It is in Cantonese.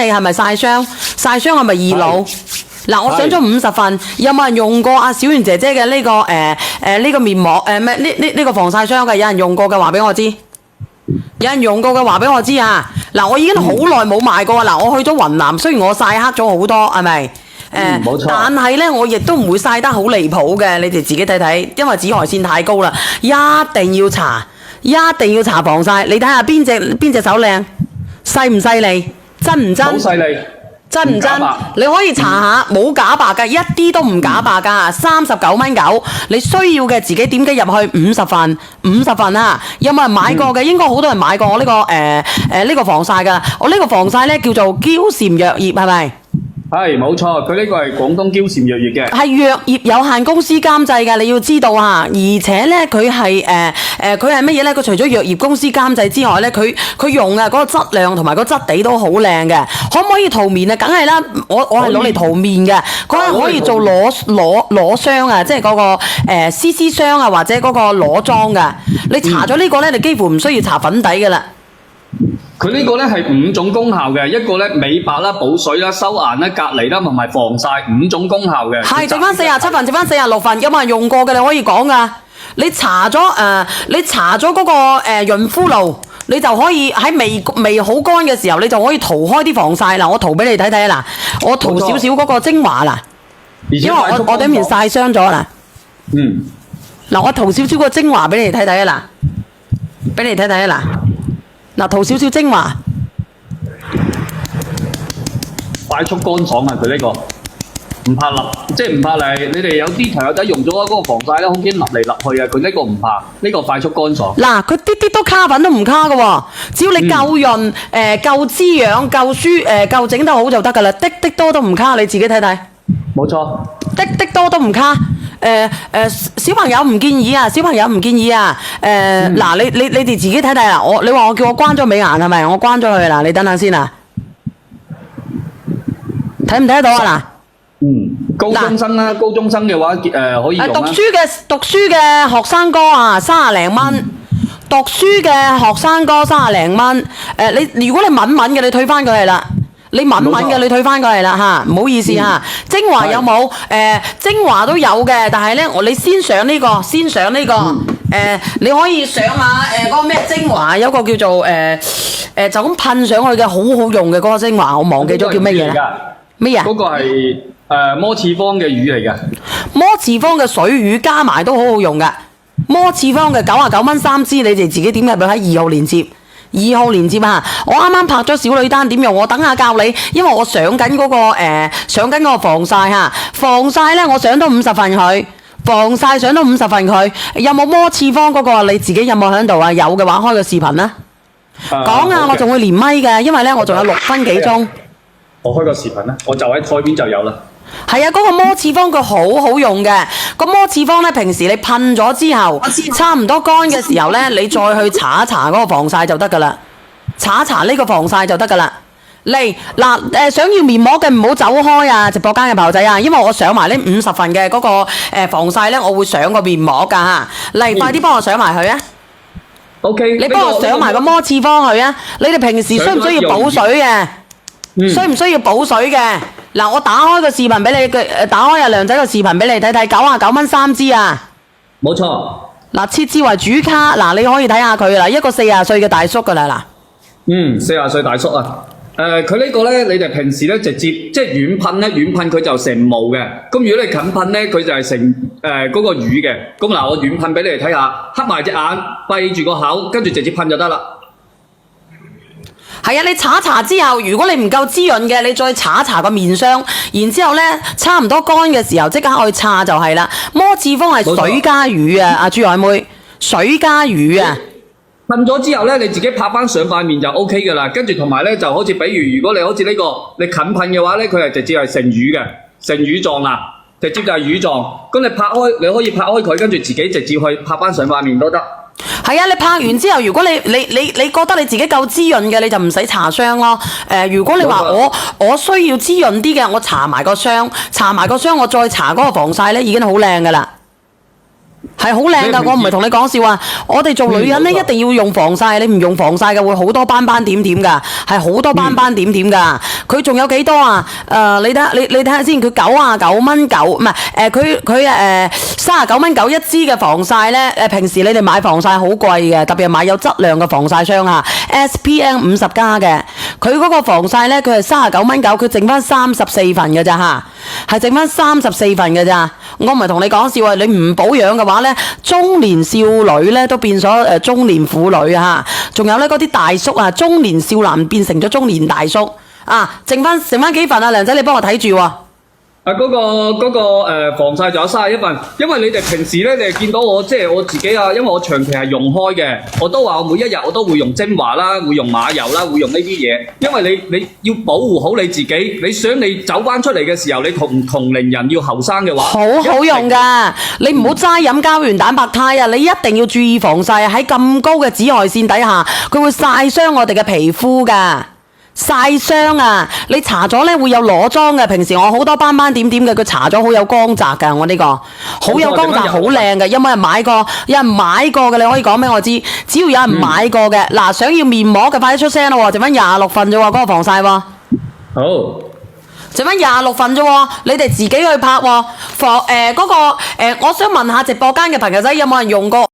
你係咪曬傷？曬傷係咪易老？嗱，我上咗50份，有冇人用過阿小圓姐姐嘅呢個面膜咩呢個防曬霜嘅？有人用過嘅話俾我知，有人用過嘅話俾我知啊！嗱，我已經好耐冇買過嗱，我去咗雲南，雖然我曬黑咗好多，係咪？冇錯。但係咧，我亦都唔會曬得好離譜嘅，你哋自己睇睇，因為紫外線太高啦，一定要搽，一定要搽防曬。你睇下邊隻手靚，細唔細膩，真唔真？好細膩。真唔真？你可以查下，冇假白㗎，一啲都唔假白㗎，39.9蚊。你需要嘅自己點擊入去50份啊！有冇人買過嘅？應該好多人買過我呢個防曬㗎。我呢個防曬咧叫做嬌禪藥業，係咪？係冇錯，佢呢個係廣東嬌禪藥業嘅，係藥業有限公司監製嘅，你要知道嚇。而且咧，佢係佢係乜嘢咧？佢除咗藥業公司監製之外咧，佢用嘅嗰個質量同埋個質地都好靚嘅。可唔可以塗面啊？梗係啦，我係攞嚟塗面嘅。佢係可以做裸霜啊，即係嗰個CC 霜啊，或者嗰個裸妝嘅。你搽咗呢個咧，你幾乎唔需要搽粉底嘅啦。佢呢個咧係5種功效嘅，一個咧美白啦、補水啦、收顏啦、隔離啦同埋防曬5種功效嘅。係，剩翻47份，剩翻46份，有冇人用過嘅？你可以講噶。你搽咗嗰個潤膚露，你就可以喺未好乾嘅時候，你就可以塗開啲防曬啦。我塗俾你睇睇啦，我塗少少嗰個精華啦，因為我對面曬傷咗啦。嗱，我塗少少個精華俾你睇睇啦，俾你睇睇啦。嗱，塗少少精華，快速乾爽啊！佢呢個唔怕立，即係唔怕你哋有啲朋友仔用咗嗰個防曬咧，好驚立嚟立去啊！佢呢個唔怕，呢個快速乾爽。嗱，佢啲都卡粉都唔卡嘅喎，只要你夠潤、夠滋養、夠整得好就得㗎啦，的多都唔卡，你自己睇睇。冇錯。的多都唔卡。小朋友唔建議啊，小朋友唔建議啊。嗱，你哋自己睇睇啦。你話我叫我關咗美顏係咪？我關咗佢啦，你等下先啊。睇唔睇得到啊？嗱，高中生啦，高中生嘅話可以用啦。讀書嘅學生哥啊，30零蚊。讀書嘅學生哥30零蚊。如果你敏嘅，你退翻佢係啦。你敏嘅，你退翻過嚟啦嚇，唔好意思嚇。精華有冇？精華都有嘅，但係咧，你先上呢個，你可以上下嗰個咩精華，有個叫做就咁噴上去嘅，好好用嘅嗰個精華，我忘記咗叫乜嘢啦。咩啊？嗰個係摩次方嘅乳嚟嘅。摩次方嘅水乳加埋都好好用嘅。摩次方嘅99蚊3支，你哋自己點入去喺2號連接。2號連接啊！我啱啱拍咗小女單點用，我等下教你，因為我上緊嗰個防曬嚇，防曬咧我上到50份佢，防曬上到50份佢，有冇摩次方嗰個你自己有冇喺度啊？有嘅話開個視頻啦，講啊，我仲會連咪嘅，因為咧我仲有6分幾鐘。我開個視頻啦，我就喺台邊就有啦。係啊，嗰個摩次方佢好好用嘅，個摩次方咧平時你噴咗之後，差唔多乾嘅時候咧，你再去搽一搽嗰個防曬就得噶啦，搽一搽呢個防曬就得噶啦。嚟嗱想要面膜嘅唔好走開啊！直播間嘅朋友仔啊，因為我上埋呢50份嘅嗰個防曬咧，我會上個面膜噶嚇。嚟，快啲幫我上埋佢啊！OK， 你幫我上埋個摩次方佢啊！你哋平時需唔需要補水嘅？需唔需要補水嘅？嗱，我打開個視頻俾你，打開阿梁仔個視頻俾你睇睇，99蚊3支啊！冇錯。嗱，設置為主卡，嗱你可以睇下佢啦，一個40歲嘅大叔噶啦嗱。40歲大叔啊！佢呢個咧，你哋平時咧直接即係遠噴咧，遠噴佢就成霧嘅。咁如果你近噴咧，佢就係成嗰個乳嘅。咁嗱，我遠噴俾你哋睇下，黑埋隻眼，閉住個口，跟住直接噴就得啦。係啊，你搽一搽之後，如果你唔夠滋潤嘅，你再搽一搽個面霜，然之後咧差唔多乾嘅時候，即刻去搽就係啦。摩次方係水加乳啊，阿朱海妹，水加乳啊。噴咗之後咧，你自己拍翻上塊面就 O K 噶啦。跟住同埋咧，就好似比如果你好似呢個你近噴嘅話咧，佢係直接係成乳嘅，成乳狀啦，直接就係乳狀。咁你拍開，你可以拍開佢，跟住自己直接去拍翻上塊面都得。係啊，你拍完之後，如果你覺得你自己夠滋潤嘅，你就唔使搽霜咯。如果你話我需要滋潤啲嘅，我搽埋個霜，我再搽嗰個防曬咧，已經好靚噶啦。係好靚㗎，我唔係同你講笑啊！我哋做女人咧一定要用防曬，你唔用防曬嘅會好多斑斑點點㗎，係好多斑斑點點㗎。佢仲有幾多啊？你睇下，你睇下先，佢99蚊9，唔係佢39蚊9一支嘅防曬咧。平時你哋買防曬好貴嘅，特別係買有質量嘅防曬霜啊 ，SPN 50+嘅，佢嗰個防曬咧，佢係39蚊9，佢剩翻34份㗎咋嚇，係剩翻34份㗎咋。我唔係同你講笑啊！你唔保養嘅話咧，中年少女咧都變咗中年婦女啊！仲有咧嗰啲大叔啊，中年少男變成咗中年大叔啊！剩翻幾份啊，梁仔你幫我睇住喎。嗰個防曬仲有31份，因為你哋平時咧，你哋見到我即係我自己啊，因為我長期係用開嘅，我都話我每一日我都會用精華啦，會用馬油啦，會用呢啲嘢，因為你要保護好你自己，你想你走翻出嚟嘅時候，你同齡人要後生嘅話，好好用㗎，你唔好齋飲膠原蛋白肽啊！你一定要注意防曬，喺咁高嘅紫外線底下，佢會曬傷我哋嘅皮膚㗎。曬傷啊！你搽咗咧會有裸妝嘅，平時我好多斑斑點點嘅，佢搽咗好有光澤㗎，我呢個好有光澤，好靚嘅。有冇人買過？有人買過嘅，你可以講俾我知。只要有人買過嘅，嗱，想要面膜嘅快啲出聲咯，剩翻26份啫喎，嗰個防曬喎。好，剩翻26份啫喎，你哋自己去拍喎。我想問下直播間嘅朋友仔有冇人用過？